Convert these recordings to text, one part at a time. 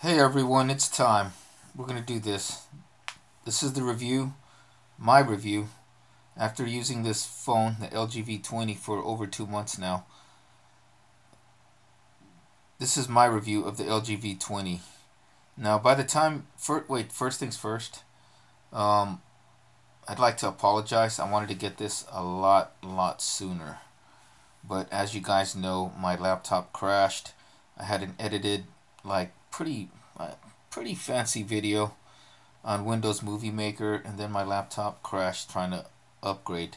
Hey everyone, it's time. We're going to do this. This is the review, my review, after using this phone, the LG V20, for over 2 months now. This is my review of the LG V20. Now, by the time, first things first, I'd like to apologize. I wanted to get this a lot sooner. But as you guys know, my laptop crashed. I had an edited, pretty fancy video on Windows Movie Maker, and then my laptop crashed trying to upgrade.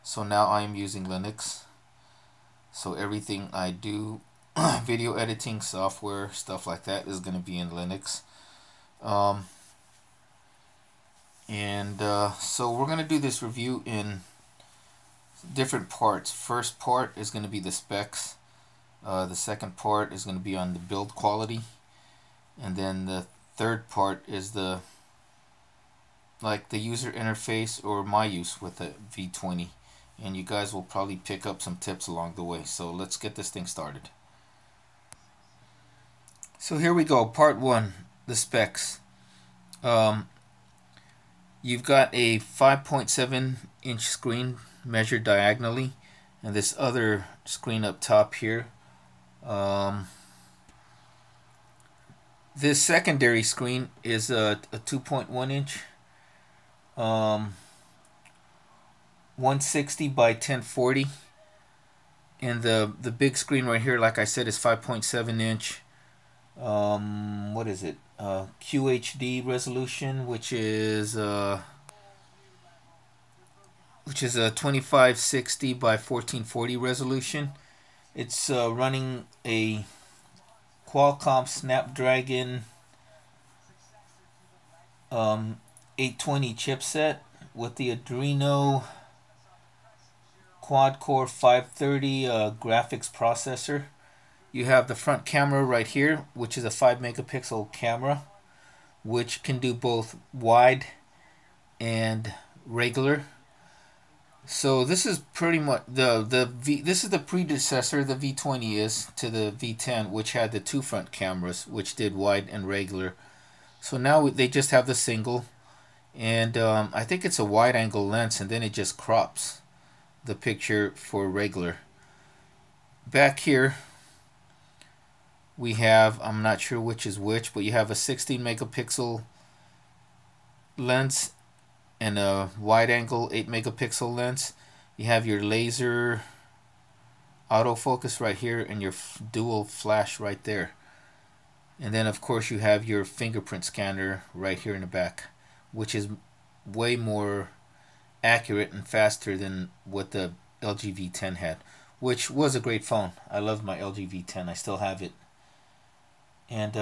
So now I am using Linux. So everything I do, video editing, software, stuff like that, is going to be in Linux. So we're going to do this review in different parts. First part is going to be the specs. The second part is going to be on the build quality. And then the third part is the user interface, or my use with the V20. And you guys will probably pick up some tips along the way. So let's get this thing started. So here we go, part one, the specs. You've got a 5.7-inch screen measured diagonally, and this other screen up top here. This secondary screen is a 2.1-inch, 160 by 1040, and the big screen right here, like I said, is 5.7-inch. What is it? QHD resolution, which is a 2560 by 1440 resolution. It's running a Qualcomm Snapdragon 820 chipset with the Adreno quad-core 530 graphics processor. You have the front camera right here, which is a 5-megapixel camera, which can do both wide and regular. So this is pretty much this is the predecessor, the V20 is, to the V10, which had the two front cameras, which did wide and regular. So now they just have the single, and I think it's a wide angle lens, and then it just crops the picture for regular. Back here we have, I'm not sure which is which, but you have a 16 megapixel lens and a wide angle 8 megapixel lens. You have your laser autofocus right here and your dual flash right there. And then of course you have your fingerprint scanner right here in the back, which is way more accurate and faster than what the LG V10 had, which was a great phone. I love my LG V10. I still have it. And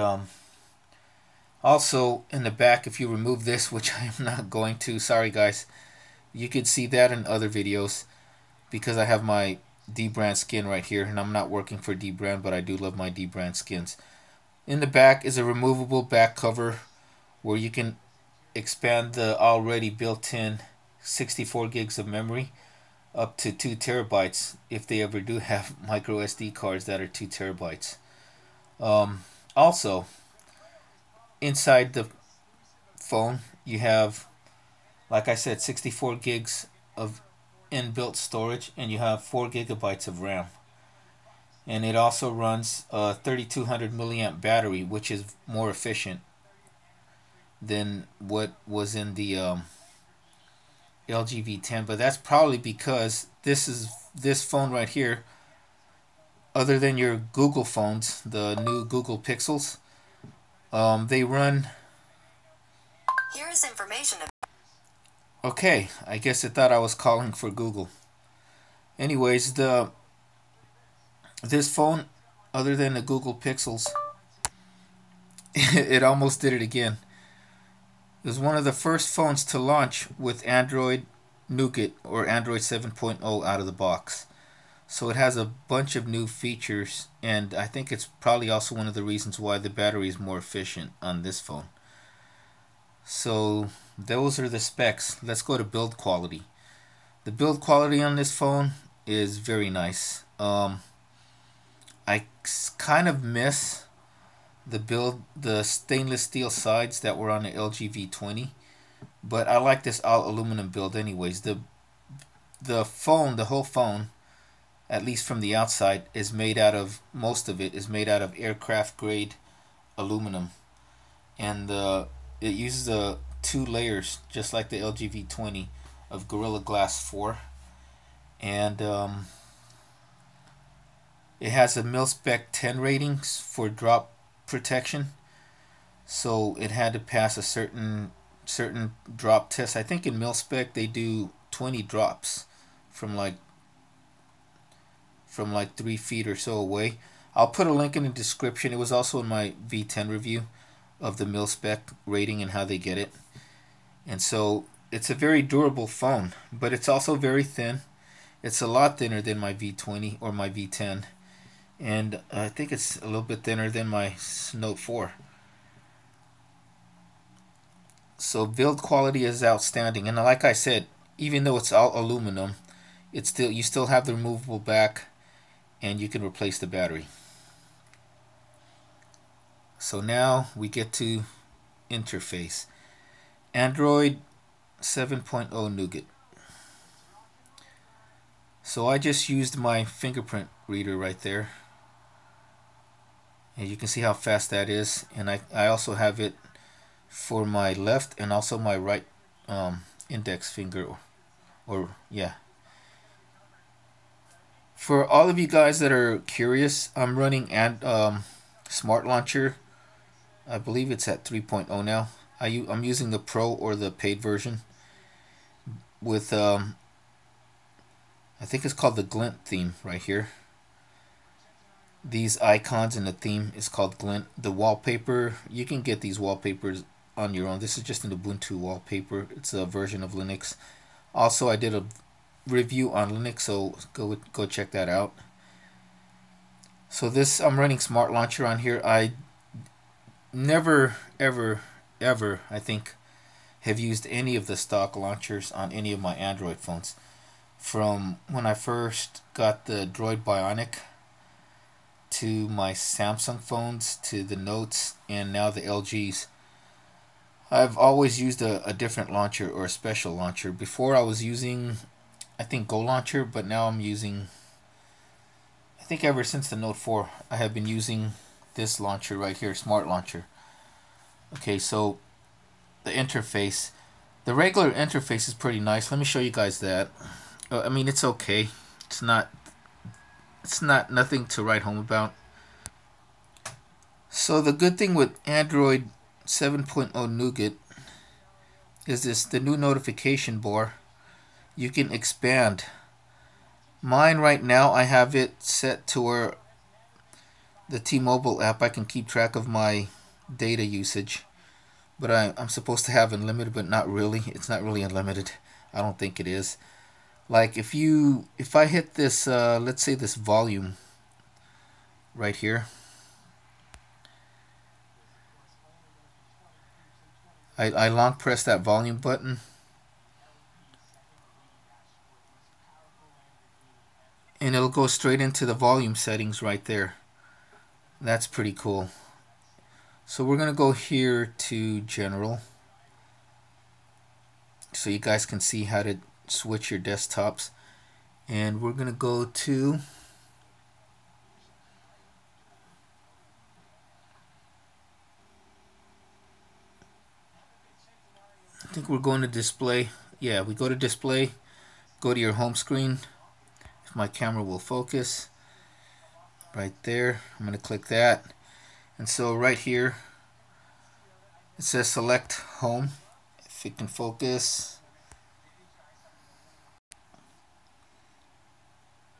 also in the back, if you remove this, which I am not going to, sorry guys, you could see that in other videos, because I have my D brand skin right here, and I'm not working for D brand, but I do love my D brand skins. In the back is a removable back cover where you can expand the already built-in 64 gigs of memory up to 2 terabytes if they ever do have micro SD cards that are 2 terabytes. Also, inside the phone you have, like I said, 64 gigs of inbuilt storage, and you have 4 gigabytes of RAM. And it also runs a 3200 milliamp battery, which is more efficient than what was in the LG V10. But that's probably because this phone right here, other than your Google phones, the new Google Pixels, they run. Here is information. Okay, I guess it thought I was calling for Google. Anyways, this phone, other than the Google Pixels, it almost did it again. It was one of the first phones to launch with Android Nougat, or Android 7.0, out of the box. So it has a bunch of new features, and I think it's probably also one of the reasons why the battery is more efficient on this phone. So those are the specs. Let's go to build quality. The build quality on this phone is very nice. I kind of miss the stainless steel sides that were on the LG V20, but I like this all aluminum build anyways. The whole phone, at least from the outside, is made out of, most of it is made out of aircraft grade aluminum, and it uses two layers just like the LG V20 of Gorilla Glass 4, and it has a mil-spec 10 ratings for drop protection, so it had to pass a certain drop test. I think in mil-spec they do 20 drops from like 3 feet or so away. I'll put a link in the description. It was also in my V10 review of the mil-spec rating and how they get it. And so it's a very durable phone, but it's also very thin. It's a lot thinner than my V20 or my V10, and I think it's a little bit thinner than my Note 4. So build quality is outstanding, and like I said, even though it's all aluminum, you still have the removable back, and you can replace the battery. So now we get to interface. Android 7.0 Nougat. So I just used my fingerprint reader right there, and you can see how fast that is. And I also have it for my left and also my right index finger, or yeah. For all of you guys that are curious, I'm running Smart Launcher. I believe it's at 3.0 now. I'm using the Pro or the paid version with I think it's called the Glint theme right here. These icons in the theme is called Glint. The wallpaper, you can get these wallpapers on your own. This is just an Ubuntu wallpaper. It's a version of Linux. Also, I did a review on Linux, so go check that out. So I'm running Smart Launcher on here. I never ever I think have used any of the stock launchers on any of my Android phones. From when I first got the Droid Bionic, to my Samsung phones, to the Notes, and now the LGs, I've always used a different launcher or a special launcher. Before I was using, I think, Go Launcher, but now I'm using, I think ever since the Note 4, I have been using this launcher right here, Smart Launcher. Okay, so the interface. The regular interface is pretty nice. Let me show you guys that. I mean, it's okay. It's not nothing to write home about. So the good thing with Android 7.0 Nougat is the new notification bar. You can expand. Mine right now, I have it set to where the T-Mobile app, I can keep track of my data usage, but I'm supposed to have unlimited, but not really. It's not really unlimited. I don't think it is. Like if I hit this, let's say this volume right here, I long press that volume button, and it'll go straight into the volume settings right there. That's pretty cool. So we're gonna go here to General, so you guys can see how to switch your desktops, and we're gonna go to I think we're going to display. Yeah, we go to display, go to your home screen. If my camera will focus right there, I'm gonna click that, and so right here it says select home. If it can focus.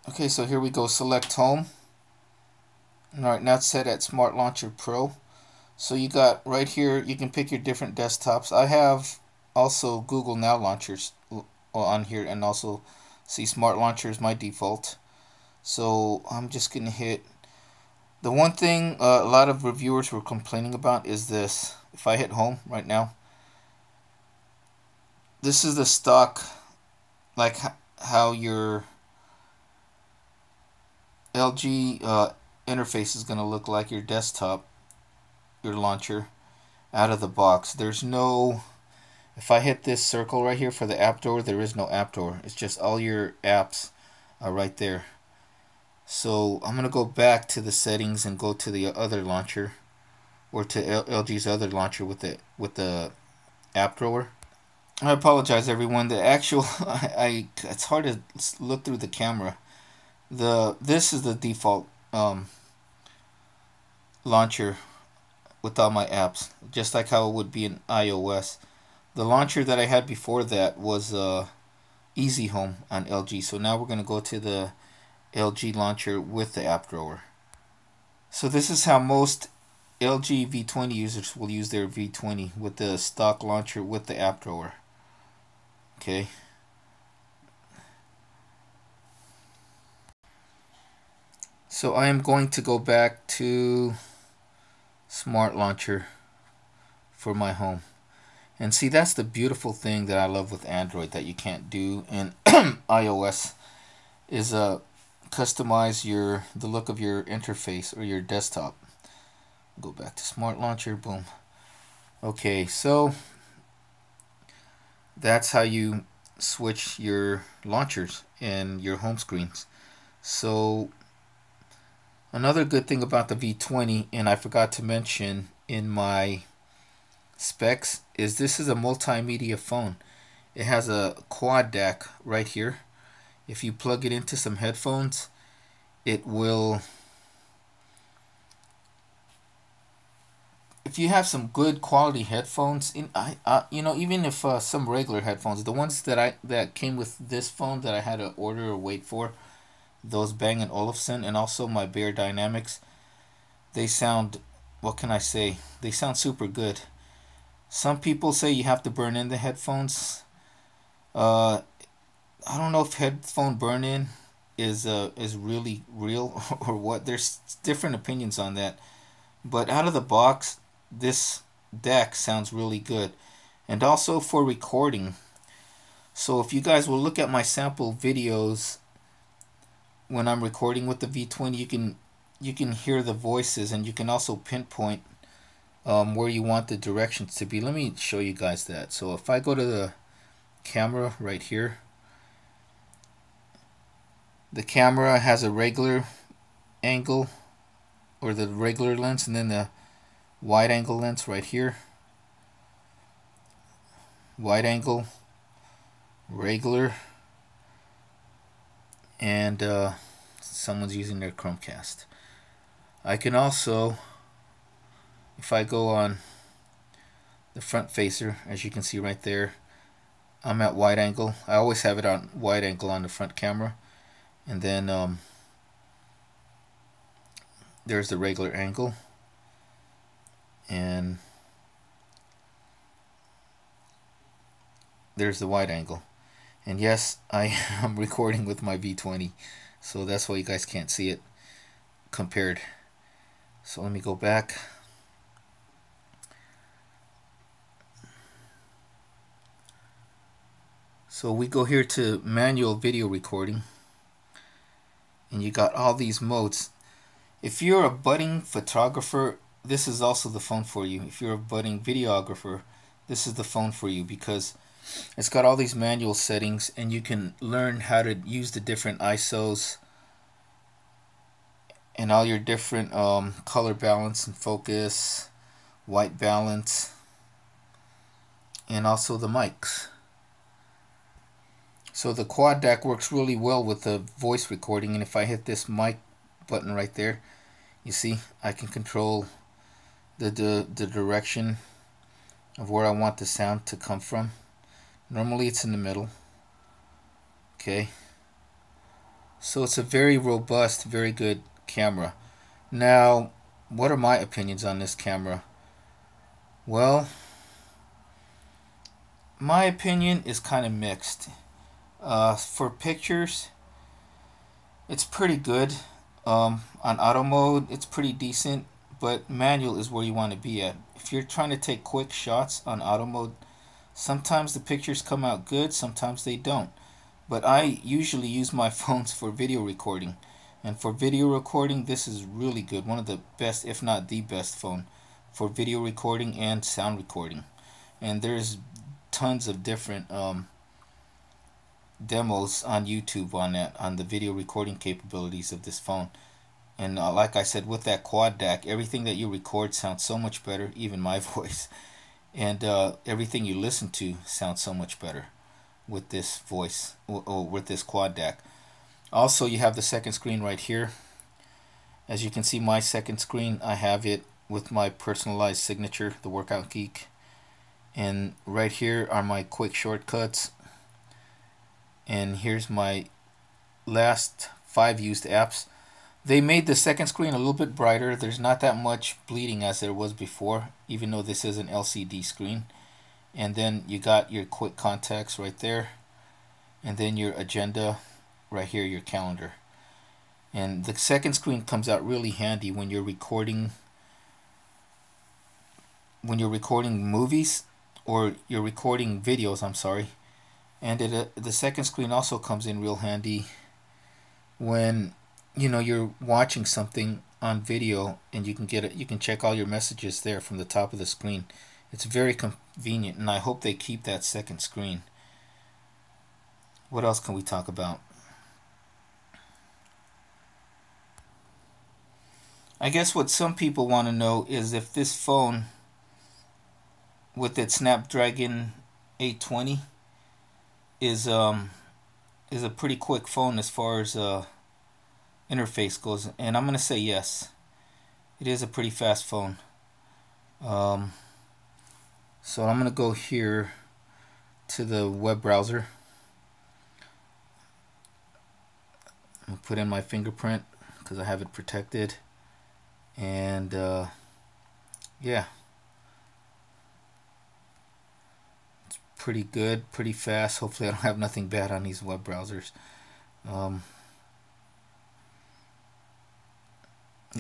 Okay, so here we go, select home. Alright, now it's set at Smart Launcher Pro. So you got right here, you can pick your different desktops. I have also Google Now launchers on here, and also see Smart Launcher is my default. So I'm just gonna hit. The one thing a lot of reviewers were complaining about is this. If I hit home right now, this is the stock, like how your LG interface is going to look like, your desktop. your launcher out of the box. There's no, if I hit this circle right here for the app drawer, there is no app drawer. It's just all your apps are right there. So I'm gonna go back to the settings and go to the other launcher, or to LG's other launcher with the app drawer. I apologize, everyone. The actual it's hard to look through the camera. This is the default launcher with all my apps, just like how it would be in iOS. The launcher that I had before that was Easy Home on LG. So now we're going to go to the LG launcher with the app drawer. So this is how most LG V20 users will use their V20, with the stock launcher with the app drawer. Okay. So I am going to go back to Smart Launcher for my home. And see, that's the beautiful thing that I love with Android that you can't do in iOS, is customize the look of your interface or your desktop. Go back to Smart Launcher, boom. Okay, so that's how you switch your launchers and your home screens. So another good thing about the V20, and I forgot to mention in my specs, is this is a multimedia phone. It has a quad DAC right here. If you plug it into some headphones, it will, if you have some good quality headphones, you know, even if some regular headphones, the ones that came with this phone that I had to order or wait for, those Bang & Olufsen, and also my Bear Dynamics, they sound, what can I say, they sound super good. Some people say you have to burn in the headphones. I don't know if headphone burn-in is really real or what. There's different opinions on that. But out of the box, this DAC sounds really good. And also for recording. So if you guys will look at my sample videos when I'm recording with the V20, you can hear the voices, and you can also pinpoint where you want the directions to be. Let me show you guys that. So if I go to the camera right here, the camera has a regular angle, or the regular lens, and then the wide angle lens right here. Wide angle, regular, and someone's using their Chromecast. I can also, if I go on the front facer, as you can see right there, I'm at wide angle. I always have it on wide angle on the front camera. And then there's the regular angle. And there's the wide angle. And yes, I am recording with my V20. So that's why you guys can't see it compared. So let me go back. So we go here to manual video recording, and you got all these modes. If you're a budding photographer, this is also the phone for you. If you're a budding videographer, this is the phone for you, because it's got all these manual settings, and you can learn how to use the different ISOs and all your different color balance and focus, white balance, and also the mics. So the quad DAC works really well with the voice recording, and if I hit this mic button right there, you see I can control the direction of where I want the sound to come from. Normally it's in the middle. Okay. So it's a very robust, very good camera. Now, what are my opinions on this camera? Well, my opinion is kind of mixed. For pictures, it's pretty good. On auto mode, it's pretty decent, but manual is where you want to be at. If you're trying to take quick shots on auto mode, sometimes the pictures come out good, sometimes they don't. But I usually use my phones for video recording. And for video recording, this is really good. One of the best, if not the best phone for video recording and sound recording. And there's tons of different demos on YouTube on that, on the video recording capabilities of this phone. And like I said, with that quad DAC, everything that you record sounds so much better, even my voice. And everything you listen to sounds so much better with this voice, or with this quad DAC. Also, you have the second screen right here. As you can see, my second screen, I have it with my personalized signature, the Workout Geek. And right here are my quick shortcuts. And here's my last 5 used apps. They made the second screen a little bit brighter. There's not that much bleeding as there was before, even though this is an LCD screen. And then you got your quick contacts right there. And then your agenda right here, your calendar. And the second screen comes out really handy when you're recording movies, or you're recording videos, I'm sorry. And the second screen also comes in real handy when you're watching something on video, and you can check all your messages there from the top of the screen. It's very convenient, and I hope they keep that second screen. What else can we talk about? I guess what some people want to know is if this phone with its Snapdragon 820 is a pretty quick phone as far as interface goes, and I'm gonna say yes. It is a pretty fast phone. So I'm gonna go here to the web browser. I'll put in my fingerprint because I have it protected, and yeah, it's pretty good, pretty fast. Hopefully I don't have nothing bad on these web browsers. The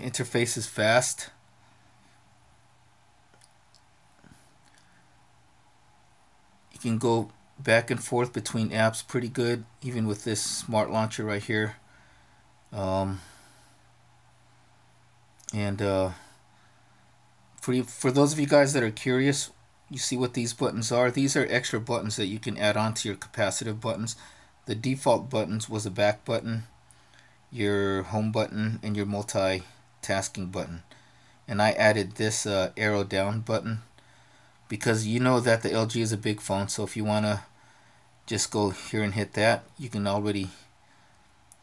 interface is fast. You can go back and forth between apps pretty good, even with this smart launcher right here. For those of you guys that are curious, you see what these buttons are. These are extra buttons that you can add on to your capacitive buttons. The default buttons was a back button, your home button, and your multitasking button. And I added this arrow down button because you know that the LG is a big phone, so if you want to just go here and hit that, you can already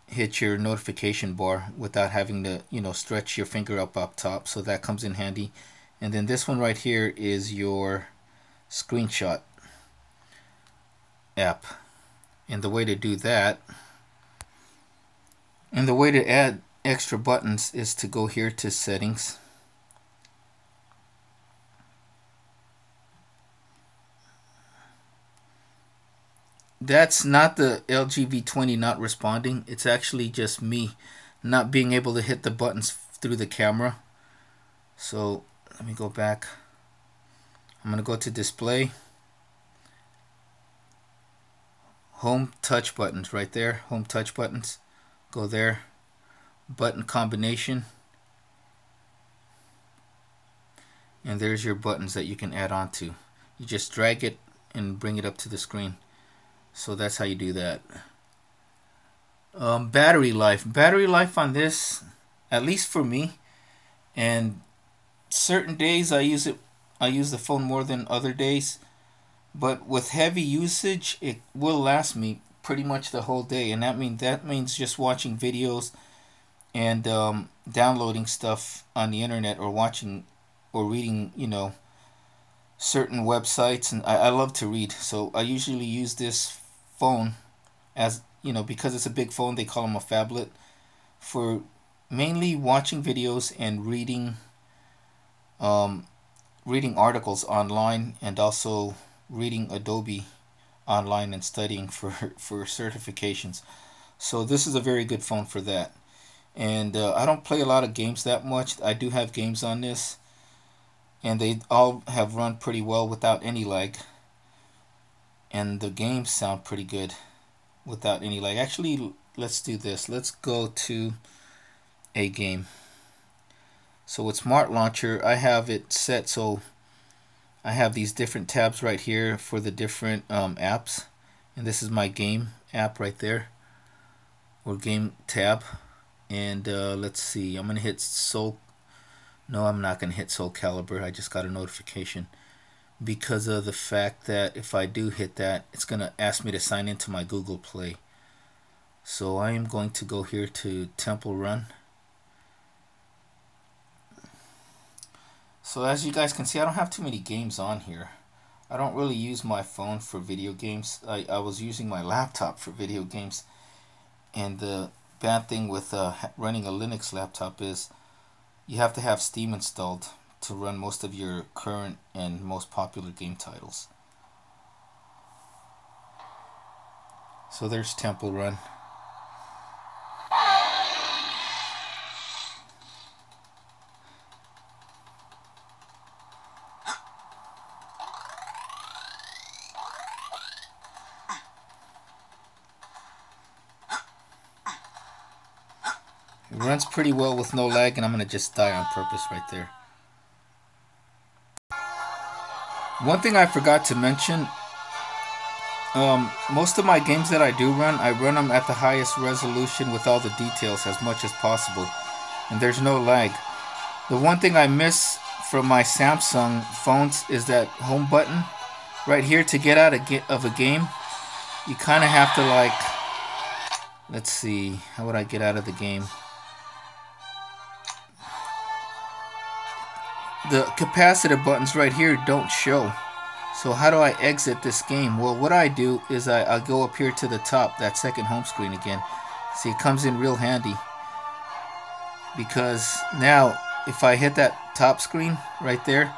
hit your notification bar without having to stretch your finger up top, so that comes in handy. And then this one right here is your screenshot app, and the way to do that, and the way to add extra buttons, is to go here to settings, that's not the LG V20 not responding, it's actually just me not being able to hit the buttons through the camera. So let me go back. I'm going to go to display, home touch buttons right there, home touch buttons, go there, button combination, and there's your buttons that you can add on to. You just drag it and bring it up to the screen. So that's how you do that. Battery life on this, at least for me, and certain days I use the phone more than other days, but with heavy usage it will last me pretty much the whole day, and that means just watching videos and downloading stuff on the internet, or watching or reading certain websites. And I love to read, so I usually use this phone as because it's a big phone, they call them a phablet, for mainly watching videos and reading articles online, and also reading Adobe online and studying for certifications. So this is a very good phone for that. And I don't play a lot of games that much. I do have games on this, and they all have run pretty well without any lag, and the games sound pretty good without any lag. Actually, let's do this. Let's go to a game. So with Smart Launcher, I have it set so I have these different tabs right here for the different apps, and this is my game app right there, or game tab. And let's see, I'm gonna hit Soul. No, I'm not gonna hit Soul Calibur. I just got a notification because of the fact that if I do hit that, it's gonna ask me to sign into my Google Play. So I am going to go here to Temple Run. So as you guys can see, I don't have too many games on here. I don't really use my phone for video games. I was using my laptop for video games. And the bad thing with running a Linux laptop is you have to have Steam installed to run most of your current and most popular game titles. So there's Temple Run. It runs pretty well with no lag, and I'm going to just die on purpose right there. One thing I forgot to mention, most of my games that I run them at the highest resolution with all the details as much as possible, and there's no lag. The one thing I miss from my Samsung phones is that home button right here. To get out of a game, you kind of have to, like, let's see, how would I get out of the game? The capacitive buttons right here don't show. So how do I exit this game? Well, what I do is I go up here to the top, that second home screen again. See, it comes in real handy, because now if I hit that top screen right there,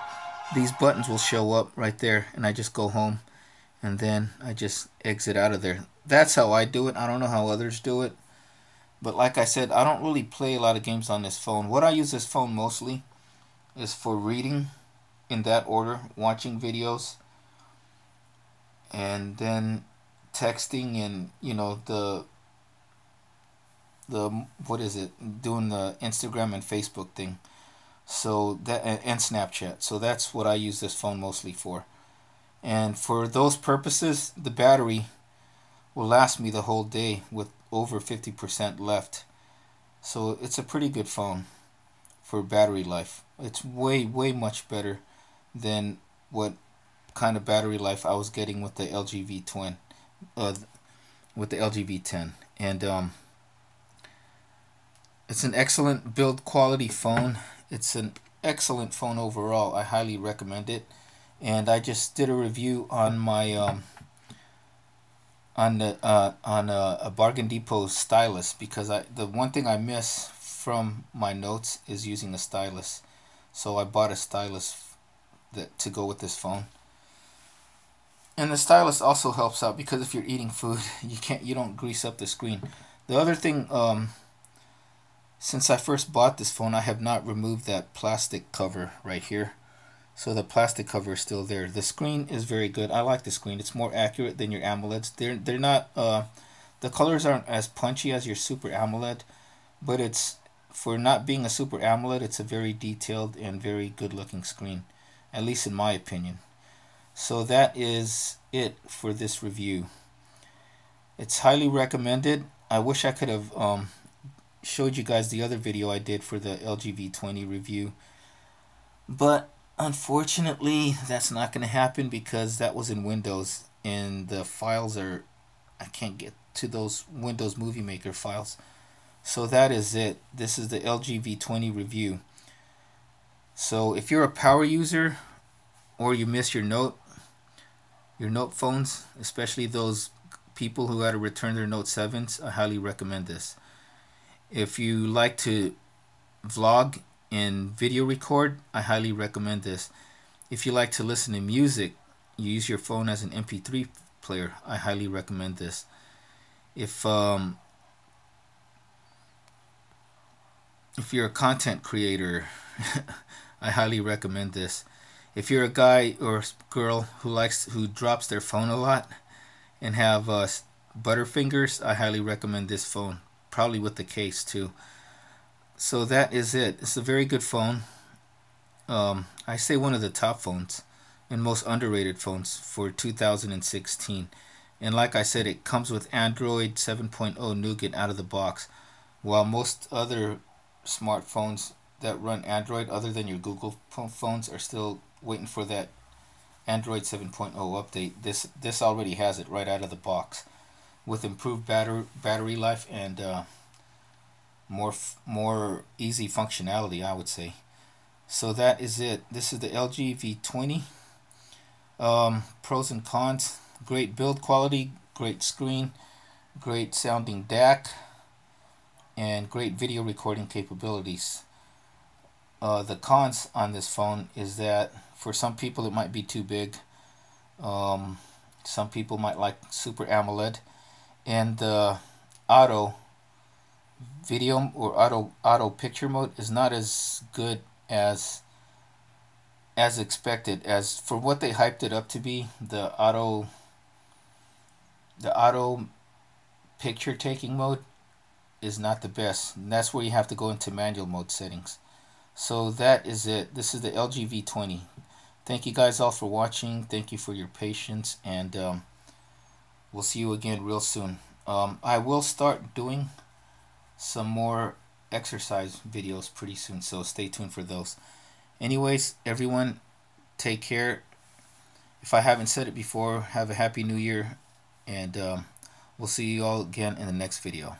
these buttons will show up right there, and I just go home, and then I just exit out of there. That's how I do it. I don't know how others do it, but like I said, I don't really play a lot of games on this phone. What I use this phone mostly is for reading, in that order, watching videos, and then texting, and the what is it, doing the Instagram and Facebook thing. So that, and Snapchat. So that's what I use this phone mostly for. And for those purposes, the battery will last me the whole day with over 50% left. So it's a pretty good phone for battery life. It's way much better than what kind of battery life I was getting with the LG V20, with the LG V10. And it's an excellent build quality phone. It's an excellent phone overall. I highly recommend it. And I just did a review on my on a Bargain Depot stylus, because the one thing I miss from my notes is using a stylus. So I bought a stylus to go with this phone. And the stylus also helps out because if you're eating food, you don't grease up the screen. The other thing, since I first bought this phone, I have not removed that plastic cover right here. So the plastic cover is still there. The screen is very good. I like the screen. It's more accurate than your AMOLEDs. They're not the colors aren't as punchy as your Super AMOLED, but it's, for not being a Super AMOLED, it's a very detailed and very good looking screen, at least in my opinion. So that is it for this review. It's highly recommended. I wish I could have showed you guys the other video I did for the LG V20 review, but unfortunately that's not going to happen because that was in Windows, and the files are, I can't get to those Windows Movie Maker files. So that is it. This is the LG V20 review. So if you're a power user, or you miss your Note phones, especially those people who had to return their Note 7s, I highly recommend this. If you like to vlog and video record, I highly recommend this. If you like to listen to music, you use your phone as an MP3 player, I highly recommend this. If you're a content creator, I highly recommend this. If you're a guy or girl who drops their phone a lot and have butterfingers, I highly recommend this phone, probably with the case too. So that is it. It's a very good phone. I say one of the top phones and most underrated phones for 2016. And like I said, it comes with Android 7.0 Nougat out of the box. While most other smartphones that run Android, other than your Google phones, are still waiting for that Android 7.0 update, this already has it right out of the box with improved battery life and more easy functionality, I would say. So that is it. This is the LG V20. Pros and cons: great build quality, great screen, great sounding DAC, and great video recording capabilities. The cons on this phone is that for some people it might be too big. Um, some people might like Super AMOLED, and the auto video or auto picture mode is not as good as expected. As for what they hyped it up to be, the auto picture taking mode is not the best. And that's where you have to go into manual mode settings. So that is it. This is the LG V20. Thank you guys all for watching. Thank you for your patience, and we'll see you again real soon. I will start doing some more exercise videos pretty soon, so stay tuned for those. Anyways, everyone, take care. If I haven't said it before, have a happy new year, and we'll see you all again in the next video.